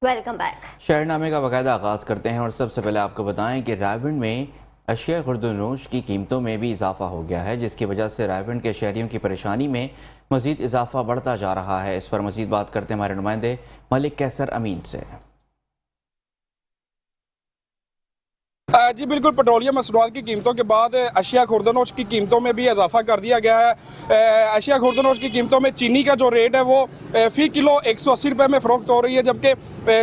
Welcome back. शहरनामे का बाकायदा आगाज़ करते हैं और सबसे पहले आपको बताएं कि रायबंड में अशिया खुर्दनोश की कीमतों में भी इजाफा हो गया है, जिसकी वजह से रायबंड के शहरियों की परेशानी में मजीद इजाफा बढ़ता जा रहा है। इस पर मजीद बात करते हैं हमारे नुमाइंदे मलिक कैसर अमीन से। जी बिल्कुल, पेट्रोलियम मसनूआत की कीमतों के बाद अशिया खुर्दनोश की कीमतों में भी इजाफा कर दिया गया है। अशिया खुर्दनोश की कीमतों में चीनी का जो रेट है वो फ़ी किलो 180 रुपये में फ़रोख्त हो रही है, जबकि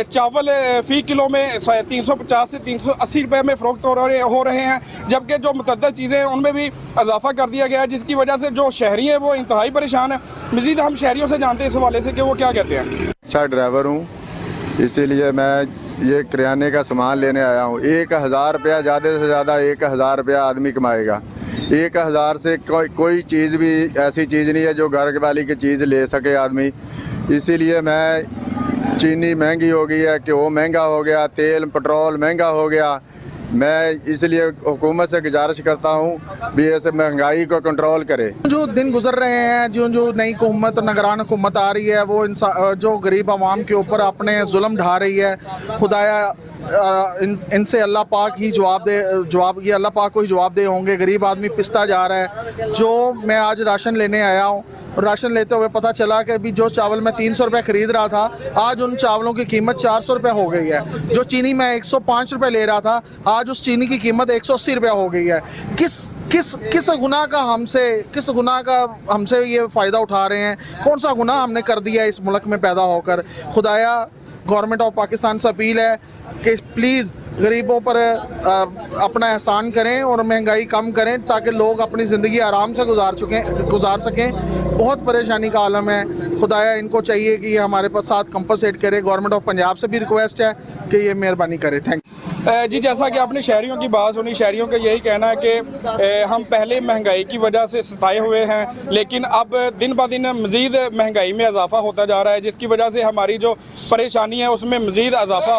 चावल फ़ी किलो में 350 से 380 रुपये में फ़रोख्त हो रहे हैं। जबकि जो मुतअद्दिद चीज़ें हैं उनमें भी इजाफा कर दिया गया है, जिसकी वजह से जो शहरी हैं वो इंतहाई परेशान है। मज़ीद हम शहरियों से जानते हैं इस हवाले से कि वो क्या कहते हैं। अच्छा ड्राइवर हूँ, इसीलिए मैं ये किराने का सामान लेने आया हूँ। 1000 रुपया ज़्यादा से ज़्यादा 1000 रुपया आदमी कमाएगा। 1000 से कोई चीज़ भी ऐसी चीज़ नहीं है जो घर वाली की चीज़ ले सके आदमी। इसीलिए मैं चीनी महंगी हो गई है, घ्यो महंगा हो गया, तेल पेट्रोल महंगा हो गया। मैं इसलिए हुकूमत से गुजारिश करता हूँ भी ऐसे महंगाई को कंट्रोल करे। जो दिन गुजर रहे हैं, जो नई हुकूमत निगरान हुकूमत आ रही है, वो जो गरीब आवाम के ऊपर अपने जुल्म ढा रही है, खुदाया इनसे अल्लाह पाक ही ये अल्लाह पाक को ही जवाब दे होंगे। गरीब आदमी पिसता जा रहा है। जो मैं आज राशन लेने आया हूँ, राशन लेते हुए पता चला कि अभी जो चावल मैं 300 रुपये ख़रीद रहा था, आज उन चावलों की कीमत 400 रुपये हो गई है। जो चीनी मैं 105 रुपये ले रहा था, आज उस चीनी की कीमत 180 रुपये हो गई है। किस गुनाह का हमसे ये फ़ायदा उठा रहे हैं? कौन सा गुनाह हमने कर दिया इस मुल्क में पैदा होकर? खुदाया गवर्नमेंट ऑफ पाकिस्तान से अपील है कि प्लीज़ गरीबों पर अपना एहसान करें और महंगाई कम करें, ताकि लोग अपनी ज़िंदगी आराम से गुजार सकें। बहुत परेशानी का आलम है। खुदाया इनको चाहिए कि ये हमारे पास साथ कंपनसेट करे। गवर्नमेंट ऑफ पंजाब से भी रिक्वेस्ट है कि ये मेहरबानी करे। थैंक जी, जैसा कि आपने शहरियों की बात सुनी, शहरियों का यही कहना है कि हम पहले महंगाई की वजह से सताए हुए हैं, लेकिन अब दिन ब दिन मज़ीद महंगाई में इजाफा होता जा रहा है, जिसकी वजह से हमारी जो परेशानी है उसमें मज़ीद इजाफा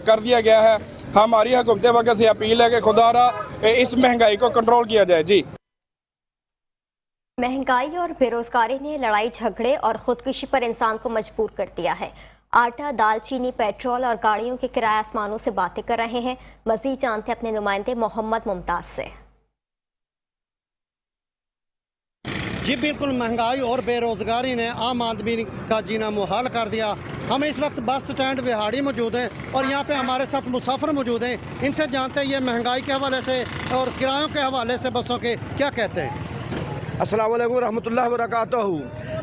कर दिया गया है। हमारी हुकूमत वक्त से अपील है कि खुदारा इस महंगाई को कंट्रोल किया जाए। जी, महंगाई और बेरोजगारी ने लड़ाई झगड़े और खुदकुशी पर इंसान को मजबूर कर दिया है। आटा, दाल, चीनी, पेट्रोल और गाड़ियों के किराए आसमानों से बातें कर रहे हैं। मजीद जानते हैं अपने नुमाइंदे मोहम्मद मुमताज से। जी बिल्कुल, महंगाई और बेरोज़गारी ने आम आदमी का जीना मुहाल कर दिया। हम इस वक्त बस स्टैंड विहाड़ी मौजूद हैं और यहाँ पे हमारे साथ मुसाफिर मौजूद हैं। इनसे जानते हैं ये महंगाई के हवाले से और किरायों के हवाले से बसों के क्या कहते हैं। अस्सलाम वालेकुम रहमतुल्लाहि व बरकातहू।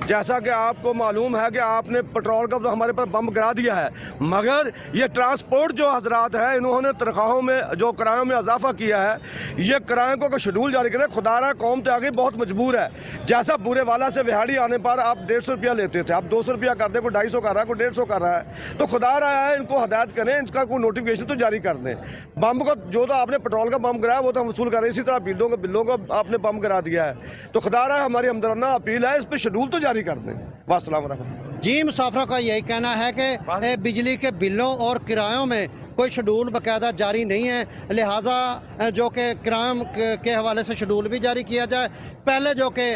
जैसा कि आपको मालूम है कि आपने पेट्रोल का तो हमारे पर बम गिरा दिया है, मगर ये ट्रांसपोर्ट जो हजरात हैं इन्होंने तनख्वाहों में जो किरायों में इजाफा किया है, ये किरायों को शेड्यूल जारी करें। खुदारा कौम तो आगे बहुत मजबूर है। जैसा बुरे वाला से विहाड़ी आने पर आप 150 रुपया लेते थे, आप 200 रुपया कर दें, कोई 250 कर रहा है, कोई 150 कर रहा है। तो खुदा रहा है इनको हदायत करें, इसका कोई नोटिफिकेशन तो जारी कर दें। बम को जो तो आपने पेट्रोल का बम गिराया वो तो हम वसूल कर रहे हैं, इसी तरह बिल्लों को आपने बम गिरा दिया है। तो खुदा रहा है हमारी हमदर्दना अपील है, इस पर शेड्यूल तो जारी कर दें। वास्सलाम रहमतुल्लाह। जी, मुसाफिरों का यही कहना है कि बिजली के बिलों और किरायों में कोई शेड्यूल बाकायदा जारी नहीं है, लिहाजा जो कि किरायों के हवाले से शेड्यूल भी जारी किया जाए। पहले जो कि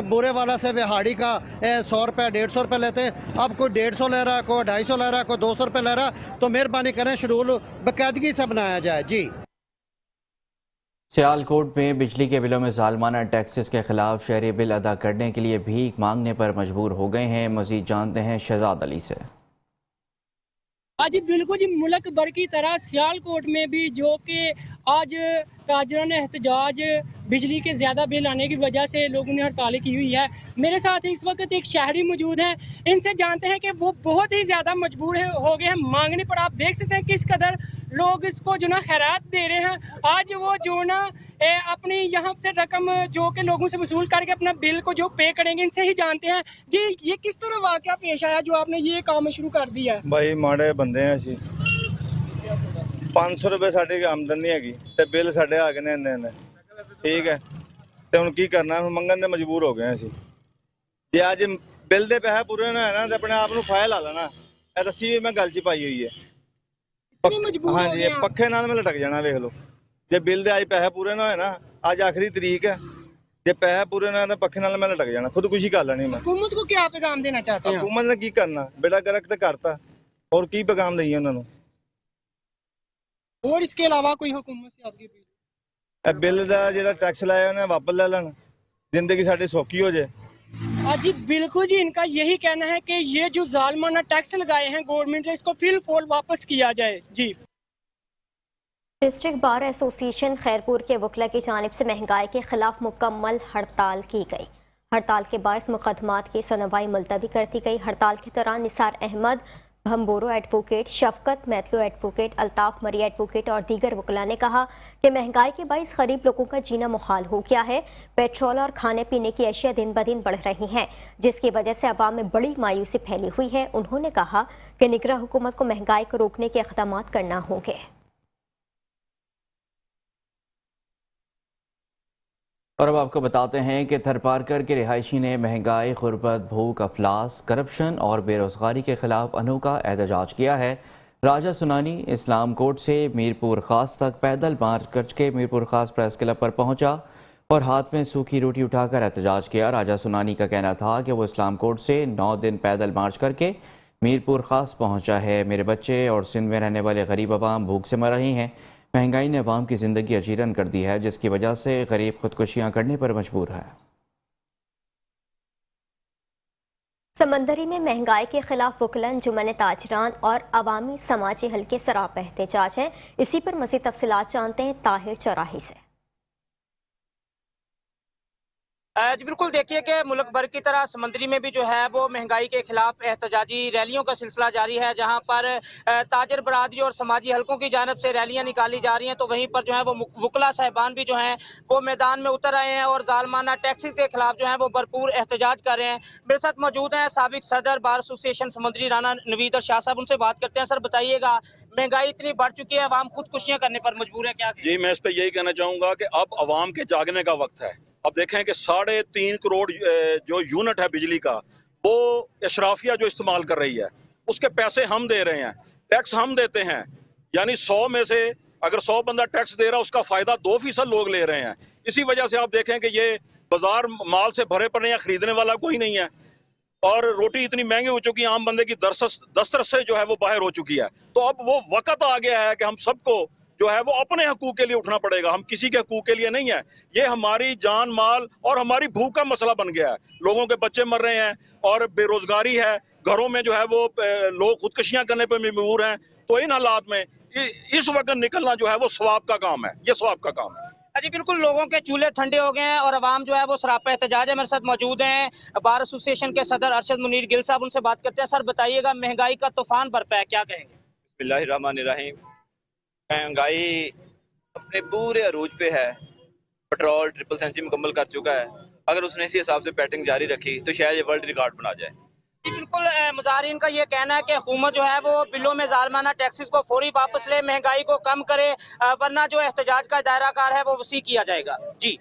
बुरे वाला से विहाड़ी का 100 रुपये 150 रुपये लेते हैं, अब कोई 150 ले रहा है, कोई 250 ले रहा है, कोई 200 रुपये ले रहा है। तो मेहरबानी करें शेड्यूल बाकायदगी से बनाया जाए। जी, सियालकोट में बिजली के बिलों में जालमाना टैक्सेस के खिलाफ शहरी बिल अदा करने के लिए भीख मांगने पर मजबूर हो गए हैं। मजीद जानते हैं शहजाद अली से। आज बिल्कुल जी, मुल्क भर की तरह सियालकोट में भी जो कि आज ताजरान एहतजाज बिजली के ज़्यादा बिल आने की वजह से लोगों ने हड़ताल की हुई है। मेरे साथ इस वक्त एक शहरी मौजूद हैं, इनसे जानते हैं कि वो बहुत ही ज़्यादा मजबूर हो गए हैं मांगने पर। आप देख सकते हैं किस कदर लोग इसको जो ना खैरात दे रहे हैं। आज वो जो ना अपनी यहाँ से रकम जो कि लोगों से वसूल करके अपना बिल को जो पे करेंगे, इनसे ही जानते हैं। जी, ये किस तरह वाक़या पेश आया जो आपने ये काम शुरू कर दिया है? भाई माड़े बंदे हैं असी, 500 रुपये साड़ी की आमदन नहीं हैगी ते बिल साढ़े आ गए ने, ठीक है। तो हुण की करना, मंगन दे मजबूर हो गए असी। जे अज बिल दे पैसे पूरे ना है ना तो अपने आप नूं फायल ला लेना। रस्सी मैं गल च पाई हुई है। हाँ जी, पक्खे नाल मैं लटक जाना। वेख लो, जे बिल दे अज पैसे पूरे ना होए ना, अज आखिरी तरीक है, जे पैसे पूरे ना तो पक्खे नाल मैं लटक जाना। खुदकुशी कर लेनी मैं। हुकूमत को क्या पैगाम देना चाहते हैं? हुकूमत ने की करना, बेड़ा गर्क तो करता। ਹੋਰ ਕੀ ਪੈਗਾਮ ਦਈਏ ਉਹਨਾਂ ਨੂੰ? और इसके अलावा कोई हुकूमत से आपकी अपील? ਇਹ ਬਿੱਲ ਦਾ ਜਿਹੜਾ ਟੈਕਸ ਲਾਇਆ ਉਹਨੇ ਵਾਪਸ ਲੈ ਲੈਣ, ਜ਼ਿੰਦਗੀ ਸਾਡੀ ਸੌਖੀ ਹੋ ਜਾਏ। जी बिल्कुल जी, इनका यही कहना है कि ये जो जालमाना टैक्स लगाए हैं गवर्नमेंट ने, इसको फिल फूल वापस किया जाए। जी। डिस्ट्रिक्ट बार एसोसिएशन खैरपुर के वकला की जानिब से महंगाई के खिलाफ मुकम्मल हड़ताल की गई। हड़ताल के बायस मुकदमात की सुनवाई मुलतवी कर दी गई। हड़ताल के दौरान निसार अहमद, भंबोरो एडवोकेट, शफकत मैतलो एडवोकेट, अल्ताफ मरी एडवोकेट और दीगर वकला ने कहा कि महंगाई के बायस गरीब लोगों का जीना मुहाल हो गया है। पेट्रोल और खाने पीने की अशिया दिन ब दिन बढ़ रही हैं, जिसकी वजह से अवाम में बड़ी मायूसी फैली हुई है। उन्होंने कहा कि निगरान हुकूमत को महंगाई को रोकने के इक़दाम करना होंगे। और अब आपको बताते हैं कि थरपारकर के रिहायशी ने महंगाई, गुर्बत, भूख, अफलास, करप्शन और बेरोज़गारी के ख़िलाफ़ अनोखा एहतजाज किया है। राजा सुनानी इस्लाम कोर्ट से मीरपुर ख़ास तक पैदल मार्च करके मीरपुर ख़ास प्रेस क्लब पर पहुंचा और हाथ में सूखी रोटी उठाकर एहतजाज किया। राजा सुनानी का कहना था कि वो इस्लाम कोर्ट से 9 दिन पैदल मार्च करके मीरपुर ख़ास पहुंचा है। मेरे बच्चे और सिंध में रहने वाले गरीब अवाम भूख से मर रही हैं। महंगाई ने अवाम की ज़िंदगी अजीरन कर दी है, जिसकी वजह से गरीब खुदकुशियाँ करने पर मजबूर है। समंदरी में महंगाई के खिलाफ वकला अंजुमन ताजरान और अवामी समाजी हल के सराप एहतजाज है। इसी पर मज़ीद तफसीलात जानते हैं ताहिर चौराही से। जी बिल्कुल, देखिए कि मुल्क भर की तरह समंदरी में भी जो है वो महंगाई के खिलाफ एहतजाजी रैलियों का सिलसिला जारी है, जहां पर ताजर बरादरी और समाजी हलकों की जानब से रैलियां निकाली जा रही हैं। तो वहीं पर जो है वो वकला साहिबान भी जो हैं वो मैदान में उतर आए हैं और जालमाना टैक्सेस के खिलाफ जो है वो भरपूर एहतजाज कर रहे हैं। मेरे साथ मौजूद हैं साबिक सदर बार एसोसिएशन समंदरी राना नवीद और शाह साहब, उनसे बात करते हैं। सर बताइएगा, महंगाई इतनी बढ़ चुकी है, अवाम खुदकुशियाँ करने पर मजबूर है, क्या? जी, मैं इस पर यही कहना चाहूँगा कि अब अवाम के जागने का वक्त है। अब देखें कि 3.5 करोड़ जो यूनिट है बिजली का, वो अशराफिया जो इस्तेमाल कर रही है, उसके पैसे हम दे रहे हैं, टैक्स हम देते हैं। यानी 100 में से अगर 100 बंदा टैक्स दे रहा है, उसका फ़ायदा 2% लोग ले रहे हैं। इसी वजह से आप देखें कि ये बाजार माल से भरे पड़े हैं, ख़रीदने वाला कोई नहीं है और रोटी इतनी महंगी हो चुकी है, आम बंदे की दस्तरस से जो है वो बाहर हो चुकी है। तो अब वो वक्त आ गया है कि हम सबको जो है वो अपने हकूक के लिए उठना पड़ेगा। हम किसी के हकूक के लिए नहीं है, ये हमारी जान माल और हमारी भूख का मसला बन गया है। लोगों के बच्चे मर रहे हैं और बेरोजगारी है, घरों में जो है वो लोग खुदकुशियां करने पर मजबूर हैं। तो इन हालात में इस वक्त निकलना जो है वो सवाब का काम है, ये सवाब का काम है। जी बिल्कुल, लोगों के चूल्हे ठंडे हो गए हैं और अवाम जो है वो सरापा एहतजाज है। मेरे साथ मौजूद हैं बार एसोसिएशन के सदर अरशद मुनीर गिल साहब, उनसे बात करते हैं। सर बताइएगा, महंगाई का तूफान बरपा है, क्या कहेंगे? बिस्मिल्लाहिर्रहमानिर्रहीम। महंगाई अपने पूरे अरूज पे है। पेट्रोल 3 सेंचुरी मुकम्मल कर चुका है। अगर उसने इसी हिसाब से बैटिंग जारी रखी तो शायद ये वर्ल्ड रिकॉर्ड बना जाए। जी बिल्कुल, मुजाहिरीन का ये कहना है कि हुकूमत जो है वो बिलों में जालमाना टैक्सेस को फौरी वापस ले, महंगाई को कम करे, वरना जो एहतजाज का दायरा कार है वो वसी किया जाएगा। जी।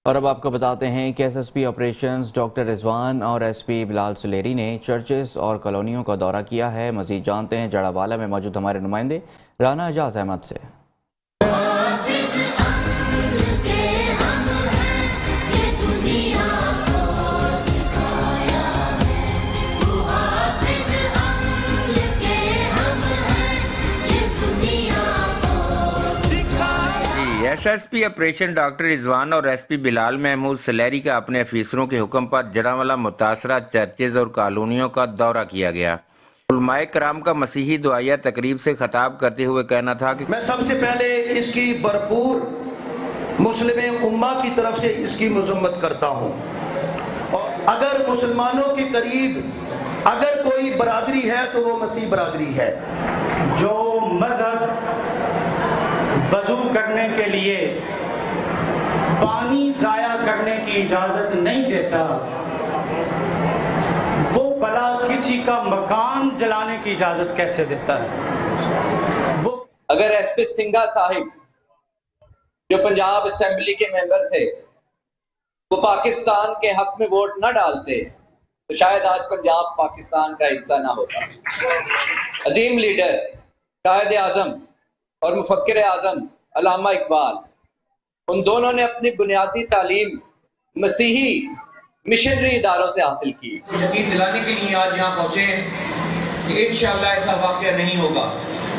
और अब आपको बताते हैं कि एसएसपी ऑपरेशंस डॉक्टर रिजवान और एसपी बिलाल सुलेरी ने चर्चेस और कॉलोनियों का दौरा किया है। मजीद जानते हैं जड़ावाला में मौजूद हमारे नुमाइंदे राना एजाज अहमद से। एसएसपी ऑपरेशन डॉक्टर रिजवान और एसपी बिलाल महमूद सलेरी का अपने अफीसरों के हुक्म पर जड़ावाला मुतासरा चर्चेज और कॉलोनियों का दौरा किया गया। उलमाए कराम का मसीही दुआया तकरीब से खिताब करते हुए कहना था कि मैं सबसे पहले इसकी भरपूर मुस्लिम उम्मा की तरफ से इसकी मजम्मत करता हूँ। और अगर मुसलमानों के करीब अगर कोई बरादरी है तो वो मसीह बरादरी है। जो मजहब वजू करने के लिए पानी जाया करने की इजाजत नहीं देता, वो भला किसी का मकान जलाने की इजाजत कैसे देता है? वो अगर एसपी सिंघा साहिब जो पंजाब असेंबली के मेंबर थे वो पाकिस्तान के हक में वोट न डालते तो शायद आज पंजाब पाकिस्तान का हिस्सा ना होता। अजीम लीडर कायद आजम और मुफक्किर आजम अल्लामा इकबाल, उन दोनों ने अपनी बुनियादी तालीम मसीही मिशनरी इदारों से हासिल की। यकीन दिलाने के लिए आज यहाँ पहुँचे کہ انشاءاللہ ایسا واقعہ نہیں ہوگا،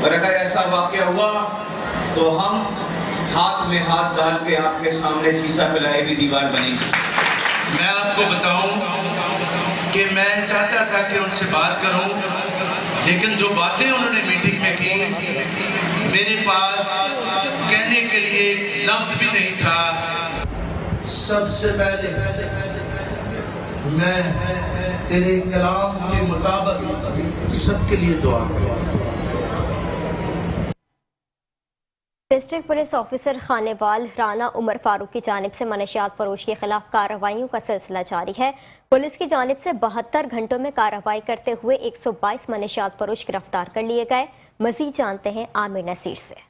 اور اگر ایسا واقعہ ہوا تو ہم ہاتھ میں ہاتھ ڈال کے آپ کے سامنے سیسا پلائے بھی دیوار بنیں گے۔ میں آپ کو بتاؤں کہ میں چاہتا تھا کہ ان سے بات کروں، لیکن جو باتیں انہوں نے میٹنگ میں کی میرے پاس کہنے کے لیے لفظ بھی نہیں تھا۔ سب سے پہلے میں تیرے کلام کے مطابق سب کے لیے دعا کروں۔ District police officer Khanewal Rana Umar Farooq کی جانب سے منشیات فروش کے خلاف کارروائیوں کا سلسلہ جاری ہے۔ پولیس کی جانب سے 72 گھنٹوں میں کارروائی کرتے ہوئے 122 منشیات فروش گرفتار کر لیے گئے۔ مزید جانتے ہیں عامر نصیر سے۔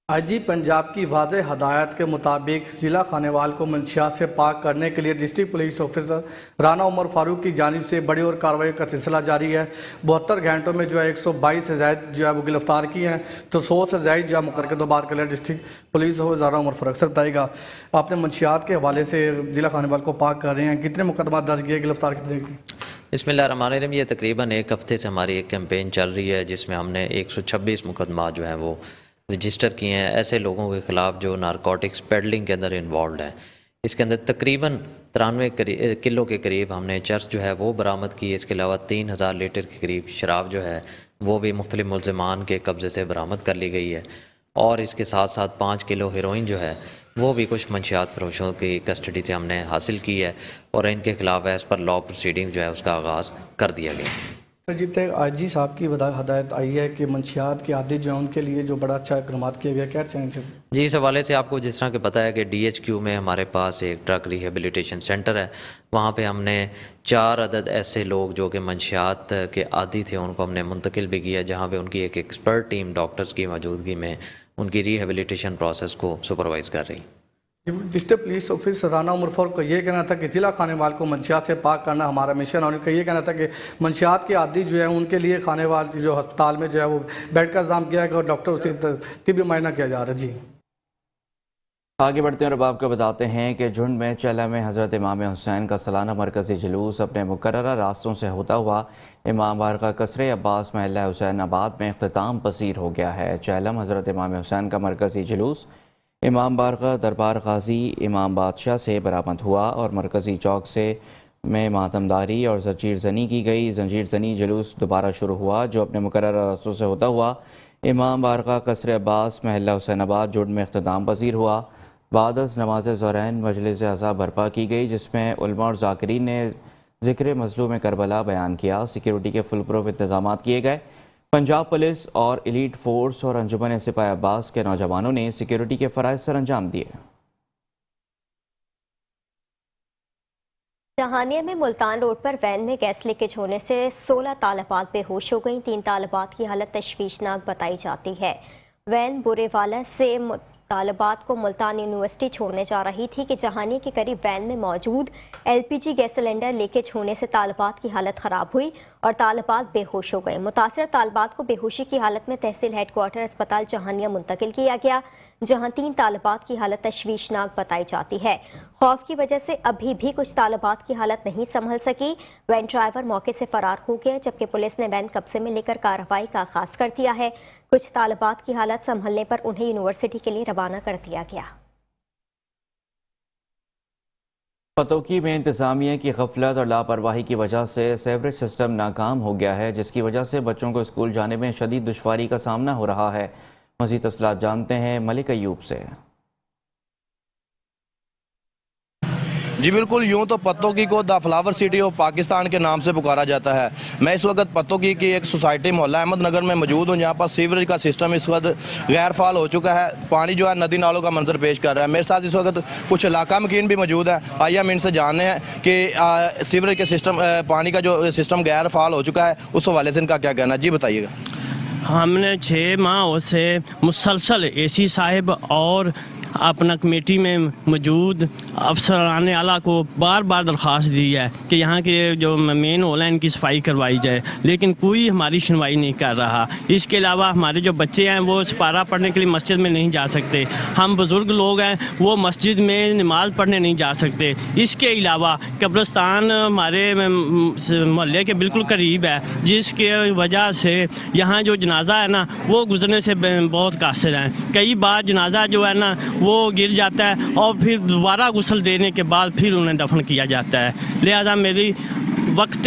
آئی جی پنجاب کی واضح ہدایت کے مطابق ضلع خانیوال کو منشیات سے پاک کرنے کے لیے district police officer Rana Umar Farooq کی جانب سے بڑی اور کارروائی کا سلسلہ جاری ہے۔ 72 گھنٹوں میں 122 سے زائد وہ گرفتار کیے ہیں، تو 100 سے زائد مقرر کے بعد کر ڈسٹرکٹ پولیس رانا عمر فاروق سے بتائے گا آپ نے منشیات کے حوالے سے ضلع خانیوال کو پاک کر رہے ہیں، کتنے مقدمات درج کیے، گرفتار کتنے کی؟ بسم اللہ الرحمن الرحیم۔ یہ تقریباً ایک ہفتے سے ہماری ایک کیمپین چل رہی ہے جس میں ہم نے 126 مقدمات جو ہیں وہ رجسٹر کیے ہیں ایسے لوگوں کے خلاف جو نارکوٹکس پیڈلنگ کے اندر انوالوڈ ہیں۔ اس کے اندر تقریباً 93 کلو کے قریب ہم نے چرس جو ہے وہ برآمد کی۔ اس کے علاوہ 3000 لیٹر کے قریب شراب جو ہے وہ بھی مختلف ملزمان کے قبضے سے برآمد کر لی گئی ہے، اور اس کے ساتھ ساتھ 5 کلو ہیروئن جو ہے وہ بھی کچھ منشیات فروشوں کی کسٹڈی سے ہم نے حاصل کی ہے، اور ان کے خلاف ایز پر لا پروسیڈنگ جو ہے اس کا آغاز کر دیا گیا۔ آئی جی صاحب کی ہدایت آئی ہے کہ منشیات کے عادی جو ہیں ان کے لیے جو بڑا اچھا اقدامات کیا گیا، کیا چاہیں سے؟ جی، اس حوالے سے آپ کو جس طرح کہ پتہ ہے کہ ڈی ایچ کیو میں ہمارے پاس ایک ڈرگ ریہیبلیٹیشن سینٹر ہے، وہاں پہ ہم نے 4 عدد ایسے لوگ جو کہ منشیات کے عادی تھے ان کو ہم نے منتقل بھی کیا، جہاں پہ ان کی ایک ایکسپرٹ ٹیم ڈاکٹرز کی موجودگی میں ان کی ریہیبلیٹیشن پروسیس کو سپروائز کر رہی۔ District police officer Rana Umar فاروق کا یہ کہنا تھا کہ ضلع خانیوال کو منشیات سے پاک کرنا ہمارا مشن، اور ان کا یہ کہنا تھا کہ منشیات کے عادی جو ہے ان کے لیے خانیوال جو ہسپتال میں جو ہے وہ بیڈ کا انتظام کیا گیا اور ڈاکٹر سے طبی معائنہ کیا جا رہا ہے۔ جی آگے بڑھتے ہیں اور اب آپ کو بتاتے ہیں کہ جھنڈ میں چیلہ میں حضرت امام حسین کا سالانہ مرکزی جلوس اپنے مقررہ راستوں سے ہوتا ہوا امام بارگاہ قصر عباس محلہ حسین آباد میں اختتام پذیر ہو گیا ہے۔ چیلم حضرت امام حسین کا مرکزی جلوس امام بارگاہ دربار غازی امام بادشاہ سے برآمد ہوا اور مرکزی چوک سے میں ماتمداری اور زنجیر زنی کی گئی۔ زنجیر زنی جلوس دوبارہ شروع ہوا جو اپنے مقررہ راستوں سے ہوتا ہوا امام بارگاہ قصر عباس محلہ حسین آباد جھنڈ میں اختتام پذیر ہوا۔ بعد از نماز ظہرین مجلس اعضاء برپا کی گئی جس میں علماء اور ذاکرین نے ذکر مظلوم کربلا بیان کیا۔ سیکیورٹی کے فل پروف انتظامات کیے گئے۔ پنجاب پولیس اور ایلیٹ فورس اور انجمن سپاہی عباس کے نوجوانوں نے سیکیورٹی کے فرائض سر انجام دیے۔ جہانیہ میں ملتان روڈ پر وین میں گیس لیکیج ہونے سے 16 طالبات بے ہوش ہو گئیں۔ 3 طالبات کی حالت تشویشناک بتائی جاتی ہے۔ وین بورے والا سے طالبات کو ملتان یونیورسٹی چھوڑنے جا رہی تھی کہ جہانیہ کے قریب وین میں موجود LPG گیس سلنڈر لیکیج ہونے سے طالبات کی حالت خراب ہوئی اور طالبات بے ہوش ہو گئے۔ متاثرہ طالبات کو بے ہوشی کی حالت میں تحصیل ہیڈ کوارٹر اسپتال جہانیہ منتقل کیا گیا، جہاں 3 طالبات کی حالت تشویشناک بتائی جاتی ہے۔ خوف کی وجہ سے ابھی بھی کچھ طالبات کی حالت نہیں سنبھل سکی۔ وین ڈرائیور موقع سے فرار ہو گیا، جبکہ پولیس نے وین قبضے میں لے کر کارروائی کا آغاز کر دیا ہے۔ کچھ طالبات کی حالت سنبھلنے پر انہیں یونیورسٹی کے لیے روانہ کر دیا گیا۔ پتوکی میں انتظامیہ کی غفلت اور لاپرواہی کی وجہ سے سیوریج سسٹم ناکام ہو گیا ہے، جس کی وجہ سے بچوں کو اسکول جانے میں شدید دشواری کا سامنا ہو رہا ہے۔ مزید تفصیلات جانتے ہیں ملک ایوب سے۔ جی بالکل، یوں تو پتوکی کو دا فلاور سٹی آف پاکستان کے نام سے پکارا جاتا ہے۔ میں اس وقت پتوکی کی ایک سوسائٹی محلہ احمد نگر میں موجود ہوں، جہاں پر سیوریج کا سسٹم اس وقت غیر فعال ہو چکا ہے۔ پانی جو ہے ندی نالوں کا منظر پیش کر رہا ہے۔ میرے ساتھ اس وقت کچھ علاقہ مکین بھی موجود ہیں، آئیے ہم ان سے جاننے ہیں کہ سیوریج کے سسٹم پانی کا جو سسٹم غیر فعال ہو چکا ہے اس حوالے سے ان کا کیا کہنا ہے۔ جی بتائیے گا۔ ہم نے 6 ماہ سے مسلسل اے سی صاحب اور अपना कमेटी में मौजूद अफसरान आला को बार बार दरख्वास्त दी है कि यहाँ के जो मेन हॉल हैं इनकी सफाई करवाई जाए, लेकिन कोई हमारी सुनवाई नहीं कर रहा। इसके अलावा हमारे जो बच्चे हैं वो सपारा पढ़ने के लिए मस्जिद में नहीं जा सकते, हम बुज़ुर्ग लोग हैं वो मस्जिद में नमाज़ पढ़ने नहीं जा सकते। इसके अलावा कब्रिस्तान हमारे मोहल्ले के बिल्कुल करीब है, जिसके वजह से यहाँ जो जनाजा है ना वो गुजरने से बहुत कासिर हैं। कई बार जनाजा जो है ना वो गिर जाता है और फिर दोबारा गुस्ल देने के बाद फिर उन्हें दफन किया जाता है। लिहाजा मेरी वक्त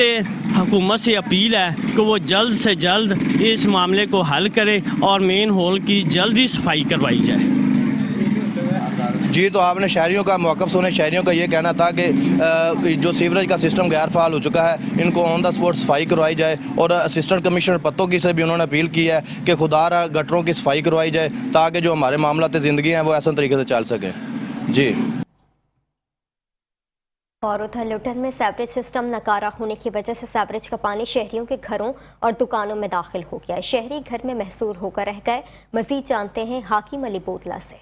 हुकूमत से अपील है कि वो जल्द से जल्द इस मामले को हल करे और मेन हॉल की जल्दी सफाई करवाई जाए। जी, तो आपने शहरियों का मौक़िफ़ सुने। शहरियों का ये कहना था कि जो सीवरेज का सिस्टम गैर फ़ाल हो चुका है, इनको ऑन द स्पॉट सफाई करवाई जाए। और असिस्टेंट कमिश्नर पत्तोकी से भी उन्होंने अपील की है कि खुदारा गटरों की सफाई करवाई जाए ताकि जो हमारे मामलात ज़िंदगी हैं वो ऐसे तरीके से चल सकें। जी। और उधर लुटन में सीवरेज सिस्टम नकारा होने की वजह से सीवरेज का पानी शहरियों के घरों और दुकानों में दाखिल हो गया है। शहरी घर में महसूर होकर रह गए। मजीद जानते हैं हाकिम अली बोतला से।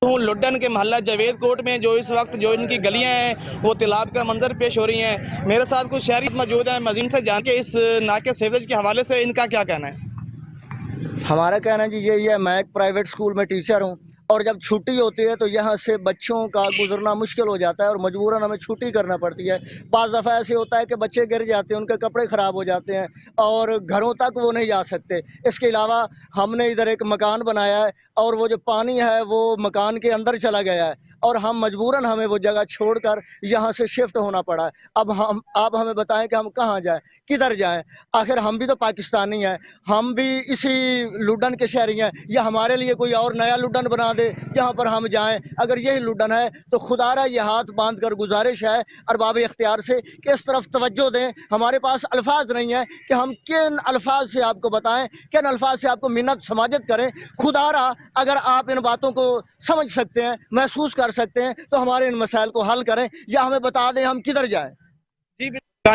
लुड्डन के मोहल्ला जावेद कोट में जो इस वक्त जो इनकी गलियां हैं वो तालाब का मंजर पेश हो रही हैं। मेरे साथ कुछ शहरी मौजूद हैं, मजीद से जान के इस नाके सीवरेज के हवाले से इनका क्या कहना है। हमारा कहना जी यही है, मैं एक प्राइवेट स्कूल में टीचर हूँ और जब छुट्टी होती है तो यहाँ से बच्चों का गुजरना मुश्किल हो जाता है और मजबूरन हमें छुट्टी करना पड़ती है। बाज़ दफ़ा ऐसे होता है कि बच्चे गिर जाते हैं, उनके कपड़े ख़राब हो जाते हैं और घरों तक वो नहीं जा सकते। इसके अलावा हमने इधर एक मकान बनाया है और वो जो पानी है वो मकान के अंदर चला गया है और हम मजबूरन हमें वो जगह छोड़कर यहाँ से शिफ्ट होना पड़ा है। अब आप हमें बताएं कि हम कहाँ जाएं, किधर जाएं। आखिर हम भी तो पाकिस्तानी हैं, हम भी इसी लुडन के शहरी हैं, या हमारे लिए कोई और नया लुडन बना दे जहाँ पर हम जाएं। अगर यही लुडन है तो खुदारा ये हाथ बांध कर गुजारिश है अरबाब इख्तियार से कि इस तरफ तवज्जो दें। हमारे पास अल्फाज नहीं है कि हम किन अल्फाज से आपको बताएं, किन अल्फाज से आपको मिन्नत समाजत करें। खुदारा अगर आप इन बातों को समझ सकते हैं, महसूस कर सकते हैं तो हमारे इन मसाइल को हल करें या हमें बता दें हम किधर जाएं। जी,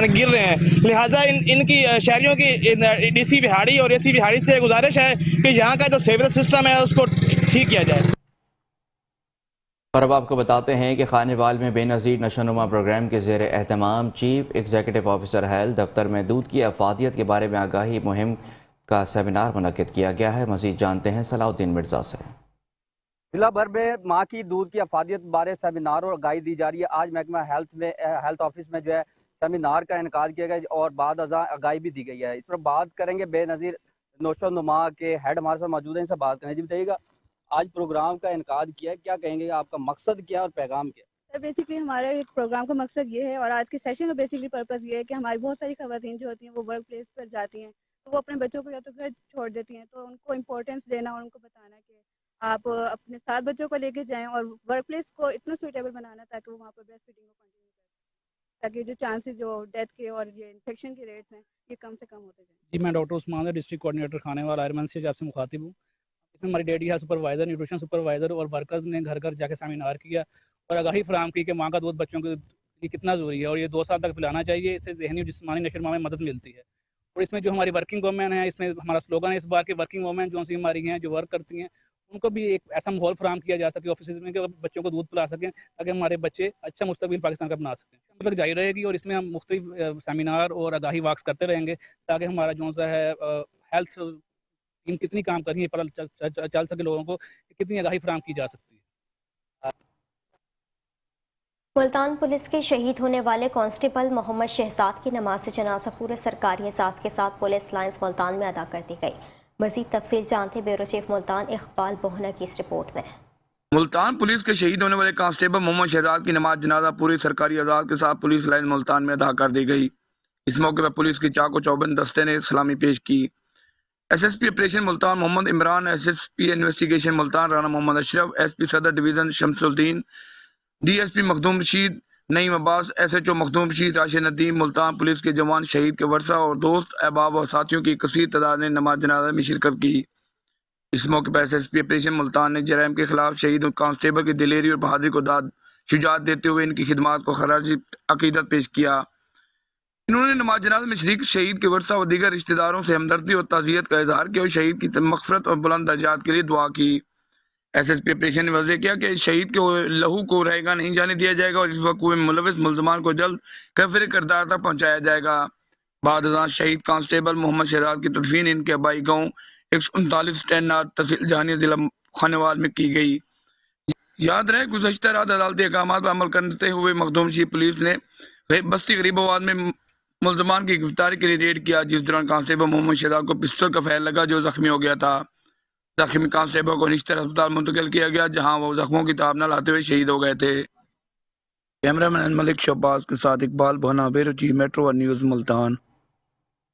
गिर रहे हैं, लिहाजा इनकी शहरियों की डीसी बिहाड़ी और एसी बिहाड़ी से गुजारिश है कि यहाँ का जो सीवरेज सिस्टम है उसको ठीक किया जाए। और अब आपको बताते हैं कि खानेवाल में बेनज़ीर नशोनुमा प्रोग्राम के ज़ेर एहतमाम चीफ एग्जीक्यूटिव ऑफिसर हेल्थ दफ्तर में दूध की अफादियत के बारे में आगाही मुहिम का सेमिनार मुनक्किद किया गया है। मज़ीद जानते हैं सलाउद्दीन मिर्ज़ा से। जिला भर में माँ की दूध की अफादियत बारे सेमिनार और आगाही दी जा रही है। आज महकमा हेल्थ ऑफिस में जो है सेमिनार का इनकाद किया गया और बाद आगाही भी दी गई है। इस पर बात करेंगे बेनज़ीर नशोनुमा के हेड हमारे साथ मौजूद हैं, इनसे बात करें। जी बताइएगा, आज प्रोग्राम का इनकाद किया है, क्या कहेंगे, आपका मकसद क्या और पैगाम क्या? सर बेसिकली हमारे प्रोग्राम का मकसद ये है और आज के सेशन का बेसिकली पर्पस ये है कि हमारी बहुत सारी ख़वातीन जो होती हैं वो वर्क प्लेस पर जाती हैं तो वो अपने बच्चों को या तो घर छोड़ देती हैं, तो उनको इम्पोर्टेंस देना और उनको बताना कि आप अपने साथ बच्चों को लेके जाएं और वर्क प्लेस को इतना सूटेबल बनाना ताकि वो वहाँ पर ब्रेस्ट फीडिंग को कंटिन्यू करें, ताकि जो चांसेस जो डेथ के और ये इन्फेक्शन के रेट्स हैं ये कम से कम होते जाएं। जी, मैं doctor Usman district coordinator Khanewal आयरमन से आपसे मुखातिब हूँ। इसमें हमारी डेडी है सुपरवाइज़र, न्यूट्रिशन सुपरवाइज़र और वर्कर्स ने घर घर जाके सेमिनार किया और आगाही फराहम की कि माँ का दूध बच्चों के लिए कितना ज़रूरी है और ये 2 साल तक पिलाना चाहिए। इससे ज़हनी और जिस्मानी नशोनुमा में मदद मिलती है। और इसमें जो हमारी वर्किंग वुमेन है, इसमें हमारा स्लोगन है इस बार की वर्किंग वुमेन जो सी हमारी हैं जो वर्क करती हैं उनको भी एक ऐसा माहौल फराहम किया जा सके ऑफिस में कि बच्चों को दूध पिला सकें ताकि हमारे बच्चे अच्छा मुस्तकबिल पाकिस्तान का बना सकें। मतलब जारी रहेगी और इसमें हम मुख्तलिफ सेमिनार और आगाही वाक्स करते रहेंगे ताकि हमारा जो सा है हेल्थ टीम कितनी काम कर रही है पता चल सके लोगों को कि कितनी आगाही फराहम की जा सकती है। मुल्तान पुलिस के शहीद होने वाले कांस्टेबल मोहम्मद शहजाद की नमाज जनाजा पूरे सरकारी एहसास के साथ पुलिस लाइन्स मुल्तान में अदा कर दी गई। मजीद तफसील जानते ब्यूरो चीफ मुल्तान इकबाल बोहना की इस रिपोर्ट में। मुल्तान पुलिस के शहीद होने वाले कांस्टेबल मोहम्मद शहजाद की नमाज जनाजा पूरी सरकारी एहसास के साथ पुलिस लाइन मुल्तान में अदा कर दी गई। इस मौके पर पुलिस की चाको चौबंद दस्ते ने सलामी पेश की। SSP operation Multan Mohammad Imran, SSP investigation Multan Rana Mohammad Ashraf, SP Sadar division Shamsuddin, DSP Makhdoom Rashid, Naeem Abbas, SHO Makhdoom Rashid, Rashid Nadeem, Multan police के जवान, शहीद के वर्षा और दोस्त अहबाब और साथियों की कसीर तादाद ने नमाज जनाजा में शिरकत की। इस मौके पर SSP ऑपरेशन मुल्तान ने जराइम के खिलाफ शहीद कांस्टेबल की दिलेरी और बहादुरी को शुजात देते हुए इनकी खिदमात को खराज अकीदत पेश किया। انہوں نے نماز جنازہ میں شریک شہید کے ورثہ و دیگر رشتہ داروں سے ہمدردی اور تعزیت کا اظہار کیا اور شہید کی مغفرت اور بلند درجات کے لیے دعا کی۔ ایس ایس پی آپریشن نے واضح کیا کہ شہید کے لہو کو رہے گا نہیں جانے دیا جائے گا اور اس وقوع میں ملوث ملزمان کو جلد کفر کردار تک پہنچایا جائے گا۔ بعد ازاں شہید کانسٹیبل محمد شہزاد کی تدفین ان کے آبائی گاؤں 139 تعینات تحصیل جہانیہ ضلع خانوال میں کی گئی۔ یاد رہے گزشتہ رات عدالتی احکامات پر عمل کرتے ہوئے مخدوم شہید پولیس نے بستی غریب آباد میں ملزمان کی گرفتاری کے لیے ریڈ کیا، جس دوران کانسٹیبل محمد شہزاد کو پستول کا فائر لگا جو زخمی ہو گیا تھا۔ زخمی کانسٹیبل کو نشتر ہسپتال منتقل کیا گیا جہاں وہ زخموں کی تاب نہ لاتے ہوئے شہید ہو گئے تھے۔ کیمرہ مین ملک شہباز کے ساتھ اقبال بہنا، بیرو چیف میٹرو نیوز ملتان۔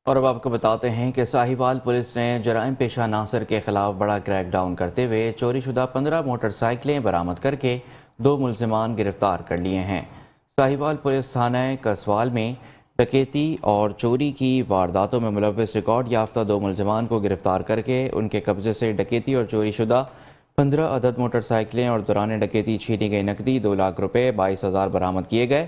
اور اب آپ کو بتاتے ہیں کہ ساہیوال پولیس نے جرائم پیشہ ناصر کے خلاف بڑا کریک ڈاؤن کرتے ہوئے چوری شدہ 15 موٹر سائیکلیں برآمد کر کے 2 ملزمان گرفتار کر لیے ہیں۔ ساہیوال پولیس تھانہ کسوال میں ڈکیتی اور چوری کی وارداتوں میں ملوث ریکارڈ یافتہ 2 ملزمان کو گرفتار کر کے ان کے قبضے سے ڈکیتی اور چوری شدہ 15 عدد موٹر سائیکلیں اور دوران ڈکیتی چھینی گئی نقدی 2 لاکھ روپے 22,000 برآمد کیے گئے۔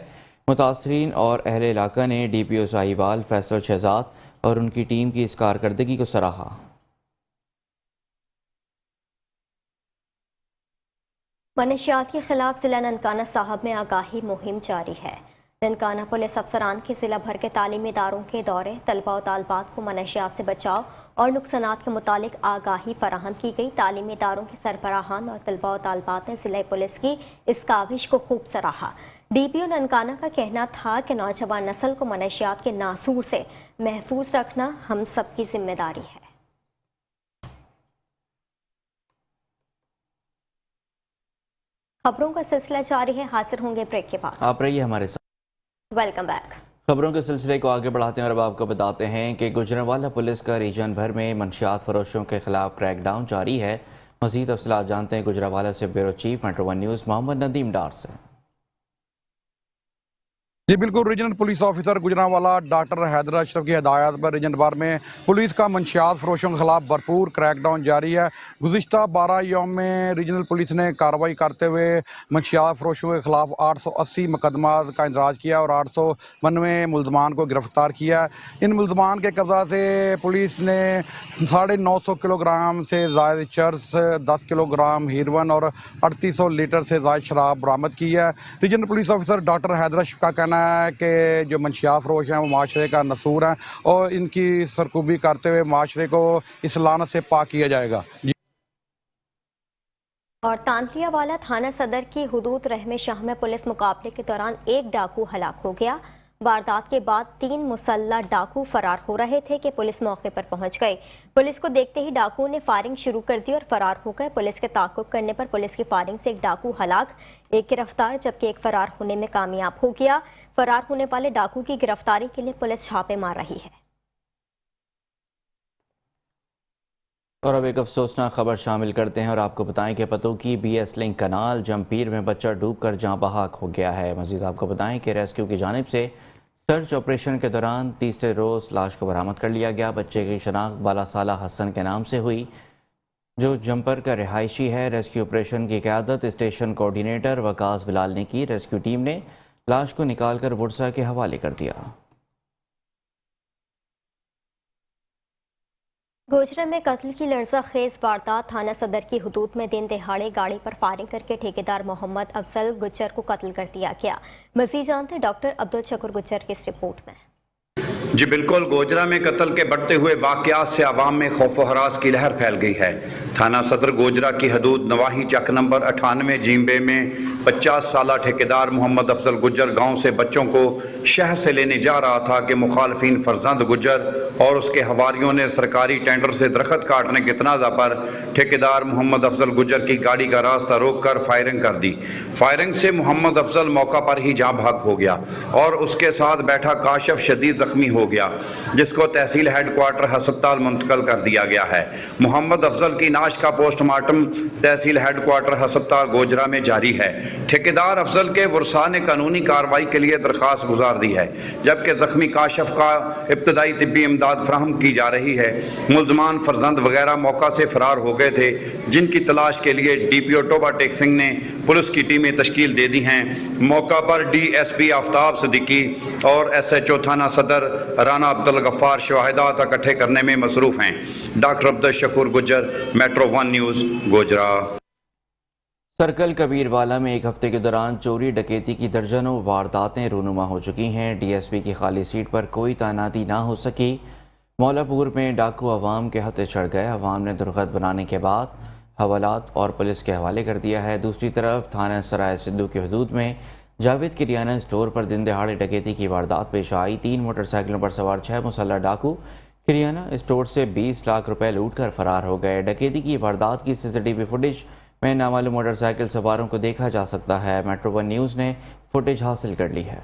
متاثرین اور اہل علاقہ نے ڈی پی او ساہیوال فیصل شہزاد اور ان کی ٹیم کی اس کارکردگی کو سراہا۔ منشیات کے خلاف ضلع ننکانہ صاحب میں آگاہی مہم جاری ہے۔ ننکانہ پولیس افسران کی ضلع بھر کے تعلیمی اداروں کے دورے طلباء و طالبات کو منشیات سے بچاؤ اور نقصانات کے متعلق آگاہی فراہم کی گئی۔ تعلیمی اداروں کے سربراہان اور طلباء و طالبات نے ضلع پولیس کی اس کاوش کو خوب سراہا۔ ڈی پی او ننکانہ کا کہنا تھا کہ نوجوان نسل کو منشیات کے ناسور سے محفوظ رکھنا ہم سب کی ذمہ داری ہے۔ خبروں کا سلسلہ جاری ہے، حاضر ہوں گے بریک کے بعد۔ آپ رہیے ہمارے ساتھ۔ Welcome back. خبروں کے سلسلے کو آگے بڑھاتے ہیں اور اب آپ کو بتاتے ہیں کہ گجرانوالہ پولیس کا ریجن بھر میں منشیات فروشوں کے خلاف کریک ڈاؤن جاری ہے۔ مزید تفصیلات جانتے ہیں گجرانوالہ سے bureau chief metro one news Muhammad Nadeem Dar سے۔ جی بالکل، regional police officer Gujranwala doctor Haider Ashraf کی ہدایات پر ریجن بھر میں پولیس کا منشیات فروشوں کے خلاف بھرپور کریک ڈاؤن جاری ہے۔ گزشتہ 12 یوم میں ریجنل پولیس نے کارروائی کرتے ہوئے منشیات فروشوں کے خلاف 880 مقدمات کا اندراج کیا اور 892 ملزمان کو گرفتار کیا۔ ان ملزمان کے قبضہ سے پولیس نے 950 کلو گرام سے زائد چرس، 10 کلو گرام ہیروئن اور 3800 لیٹر سے زائد شراب برآمد کی ہے۔ Regional police officer doctor Haider Ashraf کا کہنا ہے کہ جو منشیات فروش ہیں وہ معاشرے کا نسور ہیں اور ان کی سرکوبی کرتے ہوئے معاشرے کو اس لعنت سے پاک کیا جائے گا۔ اور تانتلیہ والا تھانہ صدر کی حدود رحم شاہ میں پولیس مقابلے کے دوران ایک ڈاکو ہلاک ہو گیا۔ واردات کے بعد 3 مسلح ڈاکو فرار ہو رہے تھے کہ پولیس موقع پر پہنچ گئی۔ پولیس کو دیکھتے ہی ڈاکو نے فائرنگ شروع کر دی اور فرار ہو گئے۔ پولیس کے تعاقب کرنے پر پولیس کی فائرنگ سے ایک ڈاکو ہلاک، ایک گرفتار جبکہ ایک فرار ہونے میں کامیاب ہو گیا۔ فرار ہونے والے ڈاکو کی گرفتاری کے لیے پولیس چھاپے مار رہی ہے۔ اور اب ایک افسوسناک خبر شامل کرتے ہیں اور آپ کو بتائیں کہ پتو کی بی ایس لنک کنال جمپیر میں بچہ ڈوب کر جاں بحق ہو گیا ہے۔ مزید آپ کو بتائیں کہ ریسکیو کی جانب سے سرچ آپریشن کے دوران تیسرے روز لاش کو برآمد کر لیا گیا۔ بچے کی شناخت بالا سالہ حسن کے نام سے ہوئی جو جمپر کا رہائشی ہے۔ ریسکیو آپریشن کی قیادت اسٹیشن کوارڈینیٹر وقاص بلال نے کی۔ ریسکیو ٹیم نے لاش کو نکال کر ورثہ کے حوالے کر دیا۔ گوجرا میں قتل کی لرزہ خیز واردات، تھانہ صدر کی حدود میں دن دہاڑے گاڑی پر فائرنگ کر کے ٹھیکیدار محمد افضل گجر کو قتل کر دیا گیا۔ مزید جانتے ڈاکٹر عبدالشکور گجر کی اس رپورٹ میں۔ جی بالکل، گوجرا میں قتل کے بڑھتے ہوئے واقعات سے عوام میں خوف و ہراس کی لہر پھیل گئی ہے۔ تھانہ صدر گوجرا کی حدود نواحی چک نمبر 98 جیمبے میں 50 سالہ ٹھیکیدار محمد افضل گجر گاؤں سے بچوں کو شہر سے لینے جا رہا تھا کہ مخالفین فرزند گجر اور اس کے حواریوں نے سرکاری ٹینڈر سے درخت کاٹنے کے تنازع پر ٹھیکیدار محمد افضل گجر کی گاڑی کا راستہ روک کر فائرنگ کر دی۔ فائرنگ سے محمد افضل موقع پر ہی جاں بحق ہو گیا اور اس کے ساتھ بیٹھا کاشف شدید زخمی ہو گیا، جس کو تحصیل ہیڈ کوارٹر ہسپتال منتقل کر دیا گیا ہے۔ محمد افضل کی نعش کا پوسٹ مارٹم تحصیل ہیڈ کوارٹر ہسپتال گوجرا میں جاری ہے۔ ठेकेदार अफजल के वर्सा ने कानूनी कार्रवाई के लिए दरख्वास्त गुजार दी है, जबकि जख्मी काशफ का इब्तदाई तिब्बी इमदाद फराहम की जा रही है। मुल्ज़मान फरजंद वगैरह मौका से फरार हो गए थे, जिनकी तलाश के लिए DPO टोबा टेक सिंह ने पुलिस की टीमें तश्कील दे दी हैं। मौका पर DSP आफ्ताब सिद्दीकी और SHO थाना सदर राना अब्दुल गफ्फार शवाहिदात इकट्ठे करने में मसरूफ़ हैं। Doctor Abdul Shakoor Gujjar, metro 1 news, Gojra. Circle Kabirwala में एक हफ्ते के दौरान चोरी डकैती की दर्जनों वारदातें रूनुमा हो चुकी हैं। DSP की खाली सीट पर कोई तैनाती ना हो सकी। मौलापुर में डाकू अवाम के हथे चढ़ गए। अवाम ने दुर्गत बनाने के बाद हवालात और पुलिस के हवाले कर दिया है। दूसरी तरफ थाना सराय सिद्धू की हदूद में जावेद किरियाना स्टोर पर दिन दहाड़े डकैती की वारदात पेश आई। 3 मोटरसाइकिलों पर सवार 6 मुसल्लह डाकू किरियाना स्टोर से 20 लाख रुपए लूट कर फरार हो गए। डकैती की वारदात की CCTV फुटेज में नामालूम मोटरसाइकिल सवारों को देखा जा सकता है। मेट्रो 1 न्यूज़ ने फुटेज हासिल कर ली है।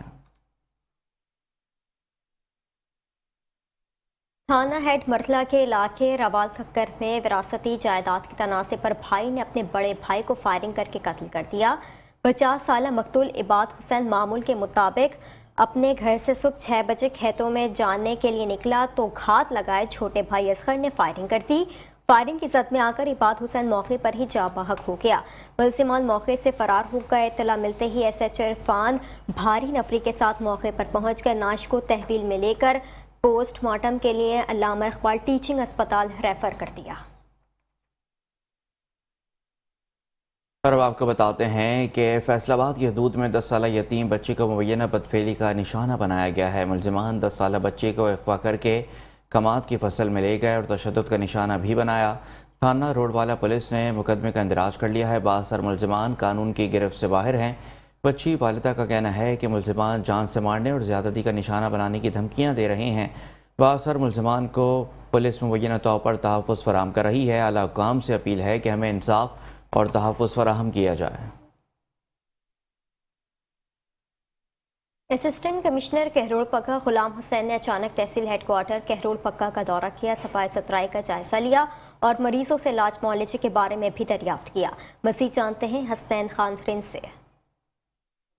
थाना हेड मरला के इलाके रवाल खक्कर में विरासती जायदाद के तनाज़े पर भाई ने अपने बड़े भाई को फायरिंग करके कत्ल कर दिया। 50 साला मकतूल इबाद हुसैन मामूल के मुताबिक अपने घर से सुबह 6 बजे खेतों में जाने के लिए निकला तो घात लगाए छोटे भाई असगर ने फायरिंग कर दी। फायरिंग की जद में आकर इबाद हुसैन मौके पर ही जा बहक हो गया। मुलजिमान मौके से फरार हो गए। इत्तला मिलते ही SHO इरफान भारी नफरी के साथ मौके पर पहुंचकर नाश को तहवील में लेकर पोस्टमार्टम के लिए अल्लामा इकबाल टीचिंग अस्पताल रेफर कर दिया। और अब आपको बताते हैं कि फैसलाबाद की हदूद में 10 साला यतीम बच्चे को मुबैना बदफेली का निशाना बनाया गया है। मुलजिमान 10 साला बच्चे को अगवा करके कमाद की फसल में ले गए और तशद्दुद का निशाना भी बनाया। थाना रोडवाला पुलिस ने मुकदमे का इंदराज कर लिया है। बासर मुलजिमान कानून की गिरफ्त से बाहर हैं। बच्ची वालिदा का कहना है कि मुलजिमान जान से मारने और ज़्यादती का निशाना बनाने की धमकियाँ दे रहे हैं। बासर मुलजिमान को पुलिस मुबैना तौर पर तहफ़्फ़ुज़ फराहम कर रही है। आला हुक्काम से अपील है कि हमें इंसाफ और तहफ़्फ़ुज़ फराहम किया जाए। असिस्टेंट कमिश्नर कहरोड़ पक्का गुलाम हुसैन ने अचानक तहसील हेडक्वार्टर कहरोड़ पक्का का दौरा किया, सफाई सुथराई का जायजा लिया और मरीजों से इलाज मुआलजे के बारे में भी दरियाफ्त किया। मज़ीद जानते हैं हसनैन खान फ्रिंज से।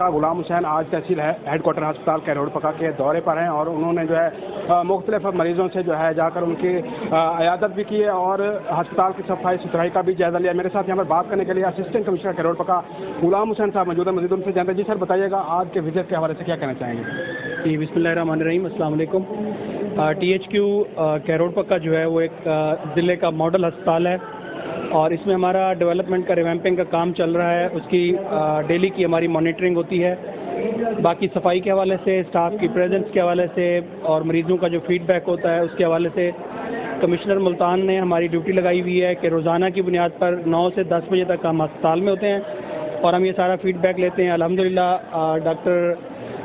गुलाम हुसैन आज तहसील हेडक्वार्टर अस्पताल कहरोड़ पक्का के दौरे पर हैं और उन्होंने जो है मुख्तलिफ मरीज़ों से जो है जाकर उनकी अयादत भी की है और अस्पताल की सफाई सुथराई का भी जायजा लिया। मेरे साथ यहाँ पर बात करने के लिए असिस्टेंट कमिश्नर कहरोड़ पक्का गुलाम हुसैन साहब मौजूद है। मजीद उनसे जानते हैं। जी सर, बताइएगा आज के विजिट के हवाले से क्या कहना चाहेंगे? जी बिस्मिल्लाहिर्रहमानिर्रहीम, अस्सलाम वालेकुम। THQ कहरोड़ पक्का जो है वो एक ज़िले का मॉडल अस्पताल है और इसमें हमारा डेवलपमेंट का रिवैम्पिंग का काम चल रहा है। उसकी डेली की हमारी मॉनिटरिंग होती है। बाकी सफाई के हवाले से, स्टाफ की प्रेजेंस के हवाले से और मरीज़ों का जो फीडबैक होता है उसके हवाले से कमिश्नर मुल्तान ने हमारी ड्यूटी लगाई हुई है कि रोज़ाना की बुनियाद पर 9 से 10 बजे तक हम अस्पताल में होते हैं और हम ये सारा फीडबैक लेते हैं। अल्हम्दुलिल्लाह डॉक्टर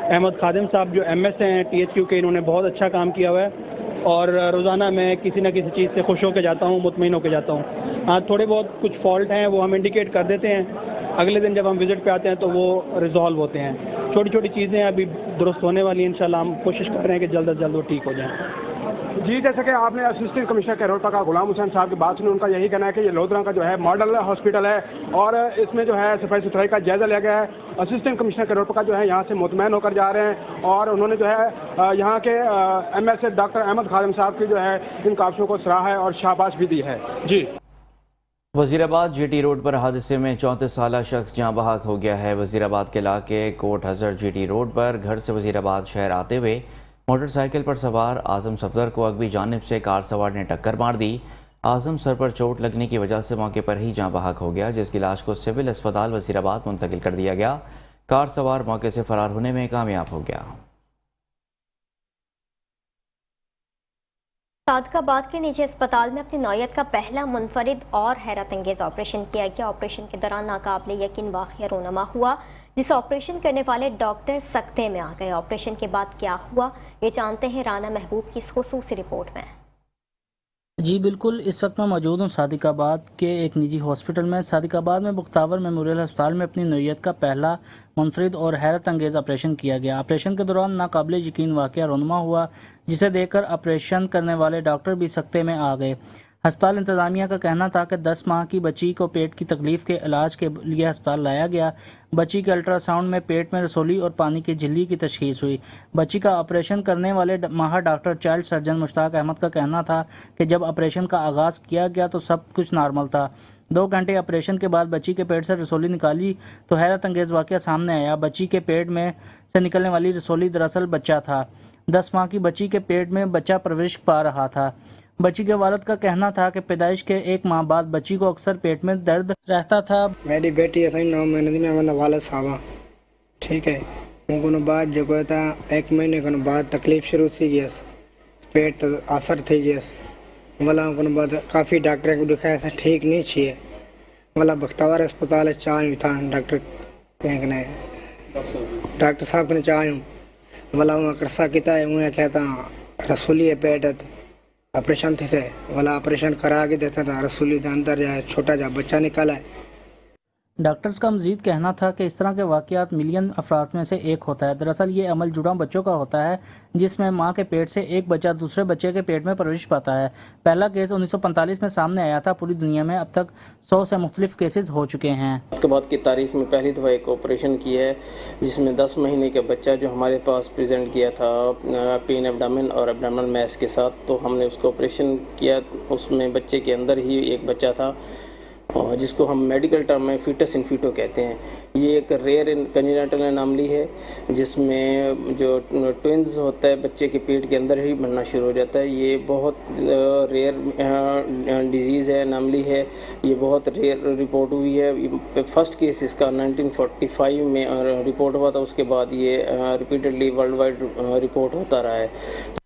अहमद खादिम साहब जो MS हैं THQ के, इन्होंने बहुत अच्छा काम किया हुआ है और रोज़ाना मैं किसी न किसी चीज़ से खुश होकर जाता हूँ, मुतमईन होकर जाता हूँ। हाँ, थोड़े बहुत कुछ फॉल्ट हैं वो हम इंडिकेट कर देते हैं। अगले दिन जब हम विज़िट पे आते हैं तो वो रिजॉल्व होते हैं। छोटी छोटी चीज़ें अभी दुरुस्त होने वाली हैं। इंशाल्लाह हम कोशिश कर रहे हैं कि जल्द अज जल्द वो ठीक हो जाएँ। जी, जैसे कि आपने असिस्टेंट कमिश्नर कहरोड़ पक्का गुलाम हुसैन साहब की बात सुनी, उनका यही कहना है कि ये लोधरा का जो है मॉडल हॉस्पिटल है और इसमें जो है सफाई सुथराई का जायजा लिया गया है। असिस्टेंट कमिश्नर कहरोड़ पक्का जो है यहाँ से मुतमईन होकर जा रहे हैं और उन्होंने जो है यहाँ के MS डॉक्टर अहमद खादिम साहब की जो है इन काफियों को सराहा है और शाबाश भी दी है। जी, वज़ीराबाद GT रोड पर हादसे में 34 साला शख्स जाँ बहक हो गया है। वज़ीराबाद के इलाके कोट हज़र GT रोड पर घर से वज़ीराबाद शहर आते हुए मोटरसाइकिल पर सवार आज़म सफदर को अगवी जानिब से कार सवार ने टक्कर मार दी। आज़म सर पर चोट लगने की वजह से मौके पर ही जाँ बहक हो गया, जिसकी लाश को सिविल अस्पताल वज़ीराबाद मुंतकिल कर दिया गया। कार सवार मौके से फरार होने में कामयाब हो गया। सादकाबाद के निजी अस्पताल में अपनी नौयत का पहला मुनफरिद और हैरत अंगेज ऑपरेशन किया गया। ऑपरेशन के दौरान नाकाबिले यकीन वाक़या रोनमा हुआ, जिसे ऑपरेशन करने वाले डॉक्टर सकते में आ गए। ऑपरेशन के बाद क्या हुआ, ये जानते हैं राना महबूब की इस खुसूसी रिपोर्ट में। जी बिल्कुल, इस वक्त मैं मौजूद हूँ सादिकाबाद के एक निजी हॉस्पिटल में। सादिकाबाद में मुख्तावर मेमोरियल अस्पताल में अपनी नौयत का पहला मुनफरिद और हैरत अंगेज़ ऑपरेशन किया गया। ऑपरेशन के दौरान नाकाबिले यकीन वाक़या रोनमा हुआ, जिसे देखकर ऑपरेशन करने वाले डॉक्टर भी सकते में आ गए। हस्पताल इंतज़ामिया का कहना था कि 10 माह की बच्ची को पेट की तकलीफ़ के इलाज के लिए अस्पताल लाया गया। बच्ची के अल्ट्रासाउंड में पेट में रसोली और पानी की झिल्ली की तशख़ीस हुई। बच्ची का ऑपरेशन करने वाले माहिर doctor child surgeon Mushtaq Ahmad का कहना था कि जब ऑपरेशन का आगाज़ किया गया तो सब कुछ नॉर्मल था। 2 घंटे ऑपरेशन के बाद बच्ची के पेट से रसोली निकाली तो हैरत अंगेज़ वाक़या सामने आया। बच्ची के पेट में से निकलने वाली रसोली दरअसल बच्चा था। 10 माह की बच्ची के पेट में बच्चा परवरिश पा रहा था। बच्ची के वालिद का कहना था कि पैदाइश के 1 माह बाद बच्ची को अक्सर पेट में दर्द रहता था। मेरी बेटी ऐसा ही 9 महीने में हमारा वालिद साहब ठीक है उनको बाद जो था 1 महीने के बाद तकलीफ शुरू थी गैस पेट असर थी गैस वाला उनको बाद काफ़ी डॉक्टर को दिखाया ऐसा ठीक नहीं चाहिए वाला बख्तावर अस्पताल चाहूँ था डॉक्टर साहब ने चाहूँ वाला वहाँ करसा किता है वहाँ कहता रसूली है पेट ऑपरेशन थी से वाला ऑपरेशन करा के देता था रसूली के अंदर जाए छोटा जा बच्चा निकाला है। डॉक्टर्स का मजीद कहना था कि इस तरह के वाक़यात मिलियन अफराद में से एक होता है। दरअसल ये अमल जुड़ा बच्चों का होता है जिसमें माँ के पेट से एक बच्चा दूसरे बच्चे के पेट में परवरिश पाता है। पहला केस 1945 में सामने आया था। पूरी दुनिया में अब तक 100 से मुख्तलिफ केसेस हो चुके हैं। उसके बाद की तारीख में पहली दफ़ा एक ऑपरेशन किया है जिसमें 10 महीने का बच्चा जो हमारे पास प्रेजेंट किया था पेन एब्डामिन और एब्डामिनल मैस के साथ, तो हमने उसको ऑपरेशन किया। उसमें बच्चे के अंदर ही एक बच्चा था जिसको हम मेडिकल टर्म में फीटस इन फीटो कहते हैं। ये एक रेयर कंजेनिटल एनॉमली है जिसमें जो ट्विंस होता है बच्चे के पेट के अंदर ही बनना शुरू हो जाता है। ये बहुत रेयर डिजीज़ है, एनॉमली है। ये बहुत रेयर रिपोर्ट हुई है। फर्स्ट केस इसका 1945 में रिपोर्ट हुआ था। उसके बाद ये रिपीटेडली वर्ल्ड वाइड रिपोर्ट होता रहा है।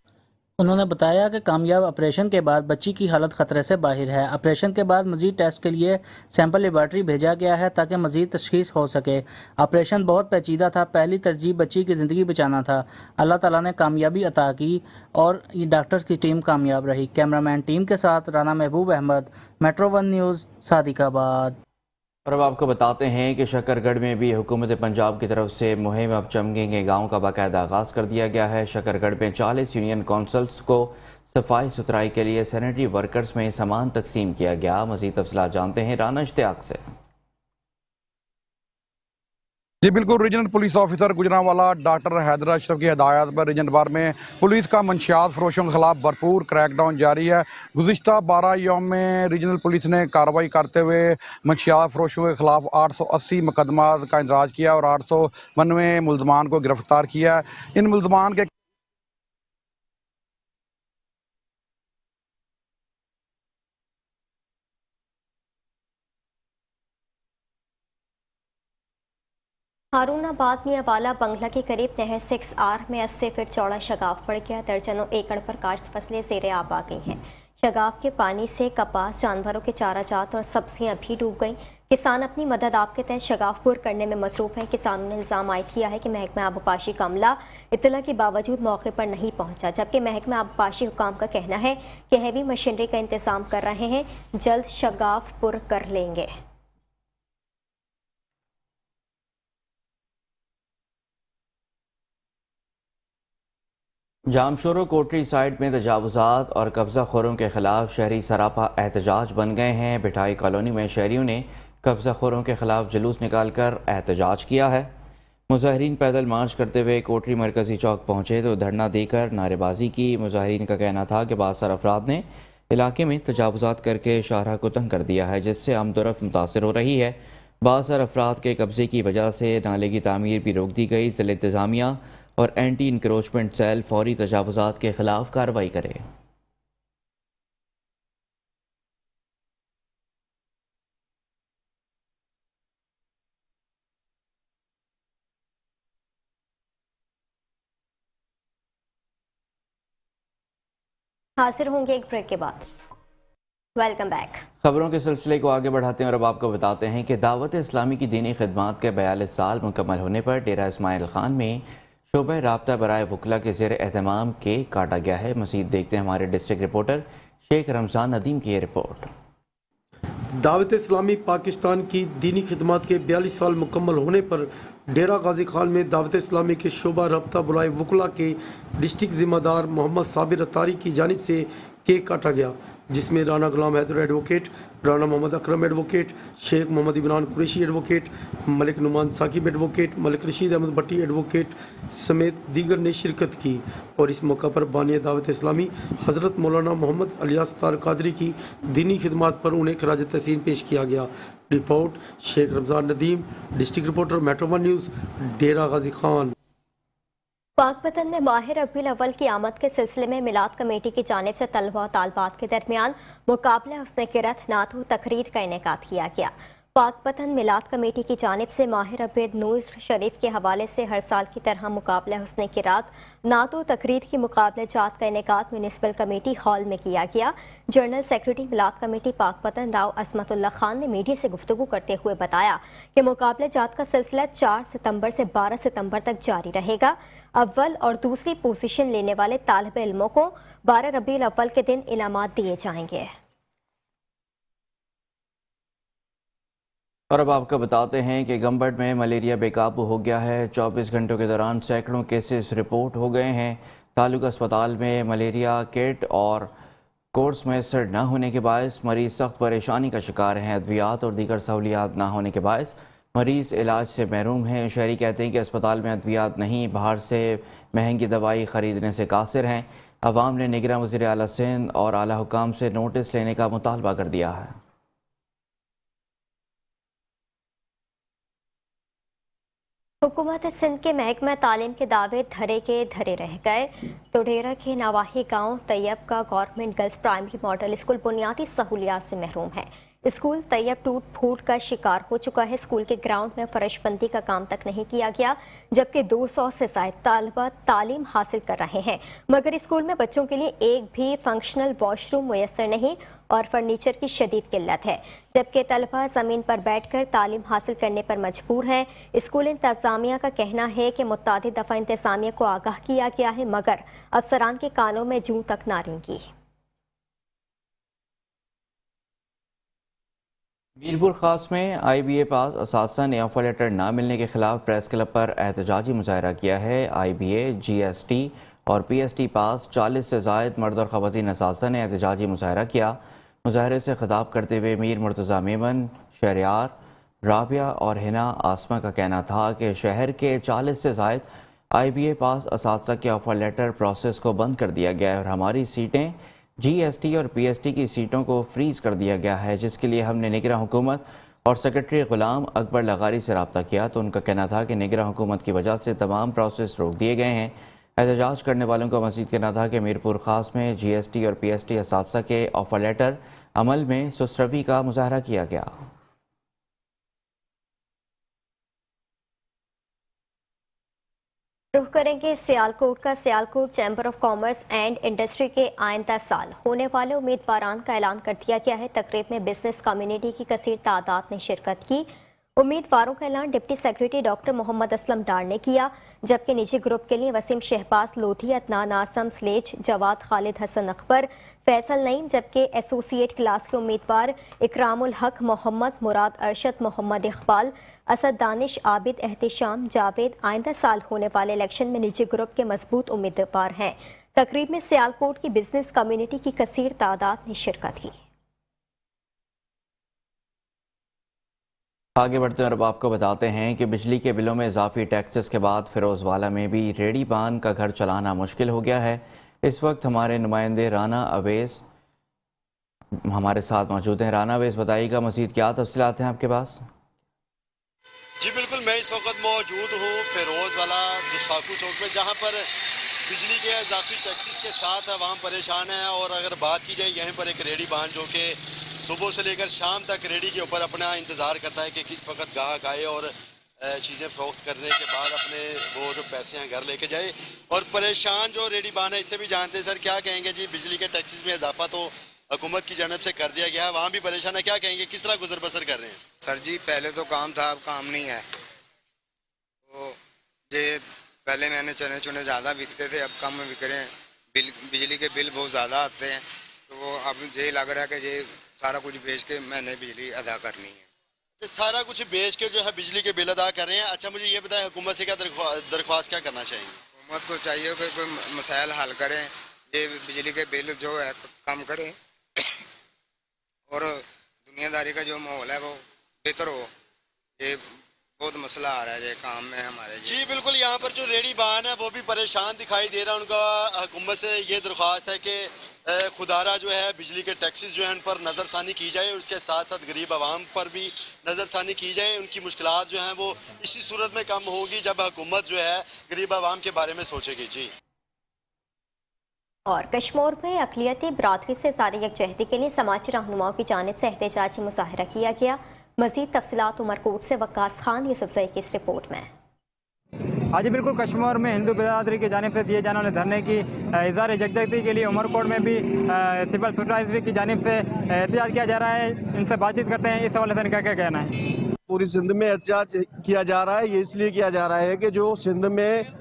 उन्होंने बताया कि कामयाब ऑपरेशन के बाद बच्ची की हालत ख़तरे से बाहर है। ऑपरेशन के बाद मज़ीद टेस्ट के लिए सैंपल लेबॉर्ट्री भेजा गया है ताकि मज़ीद तशख़ीस हो सके। ऑपरेशन बहुत पेचीदा था। पहली तरजीह बच्ची की ज़िंदगी बचाना था। अल्लाह ताला ने कामयाबी अता की और ये डॉक्टर्स की टीम कामयाब रही। कैमरामैन टीम के साथ राना महबूब अहमद, मेट्रो 1 न्यूज़, सादिकाबाद। और अब आपको बताते हैं कि शकरगढ़ में भी हुकूमत पंजाब की तरफ से मुहिम अब चमकेंगे गाँव का बाकायदा आगाज़ कर दिया गया है। शकरगढ़ में 40 यूनियन काउंसिल्स को सफाई सुथराई के लिए सैनिटरी वर्कर्स में सामान तकसीम किया गया। मज़ीद तफसीलात जानते हैं राना इश्तियाक से। जी बिल्कुल, regional police officer Gujranwala doctor Haider Ashraf की हिदायत पर रीजन भर में पुलिस का मंशियात फरोशों के खिलाफ भरपूर क्रैकडाउन जारी है। गुज़िश्ता 12 यौम में रीजनल पुलिस ने कार्रवाई करते हुए मंशियात फरोशों के खिलाफ 880 मुकदमात का इंदराज किया और 892 मुलजमान को गिरफ्तार किया। इन मुलजमान के हारूनाबाद में अवाला बंगला के करीब नहर 6R में 80 फीट चौड़ा शगाफ पड़ गया। दर्जनों एकड़ पर काश्त फसलें ज़ेरे आब आ गई हैं। शगाफ के पानी से कपास, जानवरों के चारा जात और सब्जियां भी डूब गईं। किसान अपनी मदद आप के तहत शगाफ पुर करने में मसरूफ़ हैं। किसानों ने इल्ज़ाम आयद किया है कि महकमा आबपाशी का अमला इत्तला के बावजूद मौके पर नहीं पहुंचा, जबकि महकमा आबपाशी हुकाम का कहना है कि हैवी मशीनरी का इंतज़ाम कर रहे हैं, जल्द शगाफ पुर कर लेंगे। जामशोरो कोटरी साइड में तजावुज़ात और कब्ज़ा खोरों के खिलाफ शहरी सरापा एहतजाज बन गए हैं। बिठाई कॉलोनी में शहरियों ने कब्ज़ा खोरों के खिलाफ जुलूस निकाल कर एहतजाज किया है। मुजाहिरीन पैदल मार्च करते हुए कोटरी मरकज़ी चौक पहुँचे तो धरना देकर नारेबाजी की। मुजाहिरीन का कहना था कि बासर अफराद ने इलाके में तजावुज़ात करके शाहराह को तंग कर दिया है, जिससे आमदोरफ्त मुतासर हो रही है। बासर अफराद के कब्ज़े की वजह से नाले की तामीर भी रोक दी गई। ज़िला इंतज़ामिया और एंटी इंक्रोचमेंट सेल फौरी तजावुज़ात के खिलाफ कार्रवाई करे। हाजिर होंगे एक ब्रेक के बाद। Welcome back. खबरों के सिलसिले को आगे बढ़ाते हैं और अब आपको बताते हैं कि दावत इस्लामी की दीनी खिदमात के 42 साल मुकम्मल होने पर डेरा इस्माइल खान में शोबे राब्ता बराए वकला के ज़ेर एहतमाम केक काटा गया है। मज़ीद देखते हैं हमारे डिस्ट्रिक्ट रिपोर्टर शेख रमज़ान नदीम की ये रिपोर्ट। दावत इस्लामी पाकिस्तान की दीनी खिदमात के 42 साल मुकम्मल होने पर डेरा गाजी खान में दावत इस्लामी के शोबा राब्ता बराए वकला के डिस्ट्रिक्ट ज़िम्मेदार मोहम्मद साबिर अतारी की जानिब से केक काटा गया। जिसमें Rana Ghulam Haider advocate, Rana Muhammad Akram advocate, Sheikh Muhammad Imran Qureshi advocate, Malik Noman Saqib advocate, Malik Rasheed Ahmed Bhatti advocate समेत दीगर ने शिरकत की। और इस मौका पर बानी दावत इस्लामी हज़रत मौलाना मोहम्मद अलियास तार कादरी की दीनी खिदमत पर उन्हें खराज तहसीन पेश किया गया। Report Sheikh Ramzan Nadeem, district reporter metro one news, Dera Ghazi Khan. Pakpattan में माह रबीउल अव्वल की आमद के सिलसिले में मिलाद कमेटी की जानिब से तलबा और तालबात के दरमियान मुकाबला हुस्न किरत नातू तकरीर का इनेकाद किया गया। पाकपतन मिलाद कमेटी की जानिब से माह रबीउल नूर शरीफ के हवाले से हर साल की तरह मुकाबला हुस्न किरात नातो तकरीर की मुकाबले जात का इनेकाद म्यूनिसिपल कमेटी हॉल में किया गया। जनरल सेक्रेटरी मिलाद कमेटी पाकपतन राव असमतुल्ला खान ने मीडिया से गुफ्तगू करते हुए बताया कि मुकाबले जात का सिलसिला 4 सितंबर से 12 सितंबर तक जारी रहेगा। अव्वल और दूसरी पोजीशन लेने वाले तालिब इल्मों को 12 रबीउल अव्वल के दिन इनामात दिए जाएंगे। और अब आपको बताते हैं कि गंबड़ में मलेरिया बेकाबू हो गया है। 24 घंटों के दौरान सैकड़ों केसेस रिपोर्ट हो गए हैं। तालुका अस्पताल में मलेरिया किट और कोर्स मैसर न होने के बायस मरीज सख्त परेशानी का शिकार हैं। अद्वियात और दीगर सहूलियात न होने के बायस मरीज इलाज से महरूम हैं। शहरी कहते हैं कि अस्पताल में अद्वियात नहीं, बाहर से महंगी दवाई ख़रीदने से कासिर हैं। अवाम ने निगरान वज़ीर आला सिंध और आला हुकाम से नोटिस लेने का मुतालबा कर दिया है। हुकूमत सिंध के महकमा तालीम के दावे धरे के धरे रह गए। तोडेरा के नवाही गांव तैयब का government girls primary model school बुनियादी सहूलियात से महरूम है। स्कूल तैयब टूट फूट का शिकार हो चुका है। स्कूल के ग्राउंड में फर्शबंदी का काम तक नहीं किया गया, जबकि 200 से ज़ायद तालिबा तालीम हासिल कर रहे हैं, मगर स्कूल में बच्चों के लिए एक भी फंक्शनल वॉशरूम मुयसर नहीं और फर्नीचर की शदीद किल्लत है, जबकि तलबा ज़मीन पर बैठकर तालीम हासिल करने पर मजबूर हैं। स्कूल इंतज़ामिया का कहना है कि मुत्तादिद दफ़ा इंतज़ामिया को आगाह किया गया है, मगर अफसरान के कानों में जूं तक ना रेंगी। मीरपुर खास में IBA पास असातिज़ा ने ऑफर लेटर ना मिलने के खिलाफ प्रेस क्लब पर एहतजाजी मुजाहरा किया है। IBA, GST और PST पास 40 से ज़ायद मर्द और ख़वातीन असातिज़ा ने एहतजाजी मुजाहरा किया। मुजाहरे से खिताब करते हुए मीर मुर्तज़ा मेमन, शहरियार, राबिया और हिना आसमा का कहना था कि शहर के 40 से ज़ायद IBA पास असातिज़ा के ऑफर लेटर प्रोसेस को बंद कर दिया गया है और हमारी सीटें GST और PST की सीटों को फ्रीज़ कर दिया गया है, जिसके लिए हमने निगरान हुकूमत और सेक्रेटरी गुलाम अकबर लगारी से रब्ता किया तो उनका कहना था कि निगरान हुकूमत की वजह से तमाम प्रोसेस रोक दिए गए हैं। एहतजाज करने वालों का मज़ीद कहना था कि मीरपुर खास में GST और PST असातिज़ा के ऑफर लेटर अमल में सुसरवी का मुजाहरा किया गया। रुख करेंगे सियालकोट का। Sialkot chamber of commerce and industry के आइंदा साल होने वाले उम्मीदवारान का ऐलान कर दिया गया है। तकरीब में बिजनेस कम्युनिटी की कसीर तादाद ने शिरकत की। उम्मीदवारों का ऐलान deputy secretary doctor Muhammad Aslam Dar ने किया, जबकि निजी ग्रुप के लिए वसीम शहबाज लोधी, अदनान आसम स्लेज, जवाद खालिद हसन अकबर, फैसल नईम, जबकि एसोसिएट क्लास के उम्मीदवार इकरामुल हक मोहम्मद, मुराद अरशद, मोहम्मद इकबाल, असद दानिश, आबिद एहतिशाम, जावेद आइंदा साल होने वाले इलेक्शन में निजी ग्रुप के मजबूत उम्मीदवार हैं। तकरीब में सियालकोट की बिजनेस कम्युनिटी की कसीर तादाद ने शिरकत की। आगे बढ़ते हैं और अब आपको बताते हैं कि बिजली के बिलों में इजाफी टैक्सेस के बाद फिरोजवाला में भी रेडी पान का घर चलाना मुश्किल हो गया है। इस वक्त हमारे नुमाइंदे राना अवेस हमारे साथ मौजूद हैं। राना अवेस, बताइएगा मज़ीद क्या तफसीलात हैं आपके पास? जी बिल्कुल, मैं इस वक्त मौजूद हूँ फिरोजवाला दुसाकू चौक में, जहाँ पर बिजली के इजाफी टैक्सेस के साथ आवाम परेशान है। और अगर बात की जाए यहाँ पर एक रेडी बान जो कि सुबह से लेकर शाम तक रेडी के ऊपर अपना इंतज़ार करता है कि किस वक्त गाहक आए और चीज़ें फ़रोख्त करने के बाद अपने वो जो पैसे हैं घर लेके जाए। और परेशान जो रेडी बान है, इससे भी जानते हैं सर, क्या कहेंगे जी? बिजली के टैक्सेस में इजाफा तो हुकूमत की जानब से कर दिया गया है, वहाँ भी परेशान है, क्या कहेंगे, किस तरह गुजर बसर कर रहे हैं? सर जी पहले तो काम था, अब काम नहीं है। तो ये पहले मैंने चने चुने ज़्यादा बिकते थे, अब कम बिक रहे हैं। बिजली के बिल बहुत ज़्यादा आते हैं, तो अब ये लग रहा है कि ये सारा कुछ बेच के मैंने बिजली अदा करनी है। तो सारा कुछ बेच के जो है बिजली के बिल अदा कर रहे हैं। अच्छा, मुझे ये बताएं, हुकूमत से क्या दरख्वास्त क्या करना चाहिए? हुकूमत को चाहिए कि कोई मसाइल हल करें, ये बिजली के बिल जो है कम करें और दुनियादारी का जो माहौल है वो बेहतर हो। ये बहुत मसला आ रहा है ये काम में हमारे। जी बिल्कुल, यहाँ पर जो रेडी बान है वो भी परेशान दिखाई दे रहा है। उनका हुकूमत से ये दरख्वास्त है कि खुदारा जो है बिजली के टैक्सेस जो है उन पर नज़रसानी की जाए, उसके साथ साथ गरीब आवाम पर भी नज़रसानी की जाए। उनकी मुश्किलात जो हैं वो इसी सूरत में कम होगी जब हुकूमत जो है गरीब आवाम के बारे में सोचेगी। जी। और कश्मीर में अक़लियती बरादरी से सारी यकजहती के लिए समाजी रहनुमाओं की जानिब से एहतजाजी मुजाहरा किया गया। मज़ीद तफसीलात उमरकोट से वक्कास खान यूसुफज़ई की इस रिपोर्ट में। हाँ जी बिल्कुल, कश्मीर में हिंदू बिरादरी की जानिब से दिए जाने वाले धरने की इज़हार यकजहती के लिए उमरकोट में भी सिविल सोसाइटी की जानिब से एहतजाज किया जा रहा है। इनसे बातचीत करते हैं, इस हवाले से इनका क्या कहना है। पूरी सिंध में एहतजाज किया जा रहा है। ये इसलिए किया जा रहा है कि जो सिंध में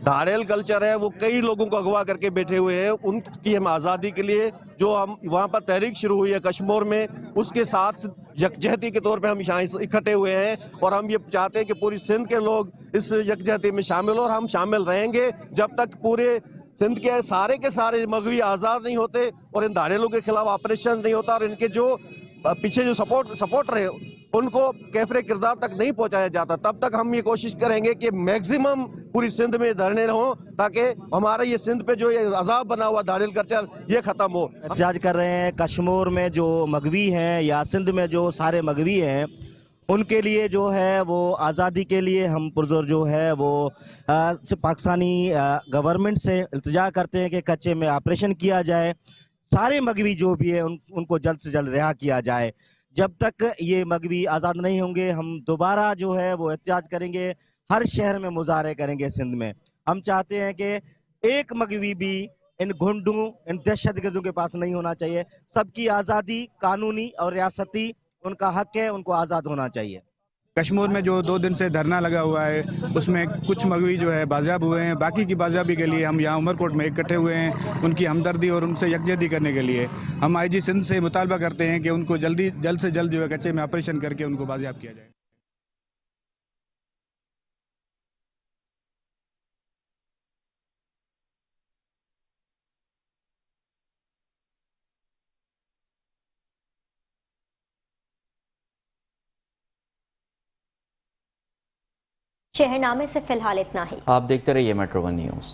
धाड़ेल कल्चर है वो कई लोगों को अगवा करके बैठे हुए हैं। उनकी हम आज़ादी के लिए जो हम वहाँ पर तहरीक शुरू हुई है कश्मीर में, उसके साथ यकजहती के तौर पे हम यहाँ इकट्ठे हुए हैं और हम ये चाहते हैं कि पूरी सिंध के लोग इस यकजहती में शामिल हो और हम शामिल रहेंगे जब तक पूरे सिंध के सारे मगवी आज़ाद नहीं होते और इन धाड़ेलों के खिलाफ ऑपरेशन नहीं होता और इनके जो पीछे जो सपोर्टर है उनको कैफरे किरदार तक नहीं पहुंचाया जाता, तब तक हम ये कोशिश करेंगे कि मैक्सिमम पूरी सिंध में धरने हों ताकि हमारा ये सिंध पे जो ये अजाब बना हुआ धाड़ेल कल्चर ये ख़त्म हो। एहतजाज कर रहे हैं कश्मीर में जो मगवी हैं या सिंध में जो सारे मगवी हैं उनके लिए जो है वो आज़ादी के लिए हम पुरजोर जो है वो पाकिस्तानी गवर्नमेंट से इल्तिजा करते हैं कि कच्चे में ऑपरेशन किया जाए, सारे मगवी जो भी है उनको जल्द से जल्द रिहा किया जाए। जब तक ये मगवी आज़ाद नहीं होंगे हम दोबारा जो है वो एहतजाज करेंगे, हर शहर में मुजाहरे करेंगे सिंध में। हम चाहते हैं कि एक मगवी भी इन गुंडों इन दहशतगर्दों के पास नहीं होना चाहिए। सबकी आज़ादी कानूनी और रियासती उनका हक है, उनको आज़ाद होना चाहिए। कश्मीर में जो 2 दिन से धरना लगा हुआ है उसमें कुछ मगवी जो है बाजियाब हुए हैं, बाकी की बाजियाबी के लिए हम यहाँ उमरकोट में इकट्ठे हुए हैं उनकी हमदर्दी और उनसे यकजहती करने के लिए। हम IG सिंध से मुतालबा करते हैं कि उनको जल्द से जल्द जो है कच्चे में ऑपरेशन करके उनको बाजियाब किया जाए। शहरनामे से फिलहाल इतना ही। आप देखते रहिए मेट्रो 1 न्यूज़।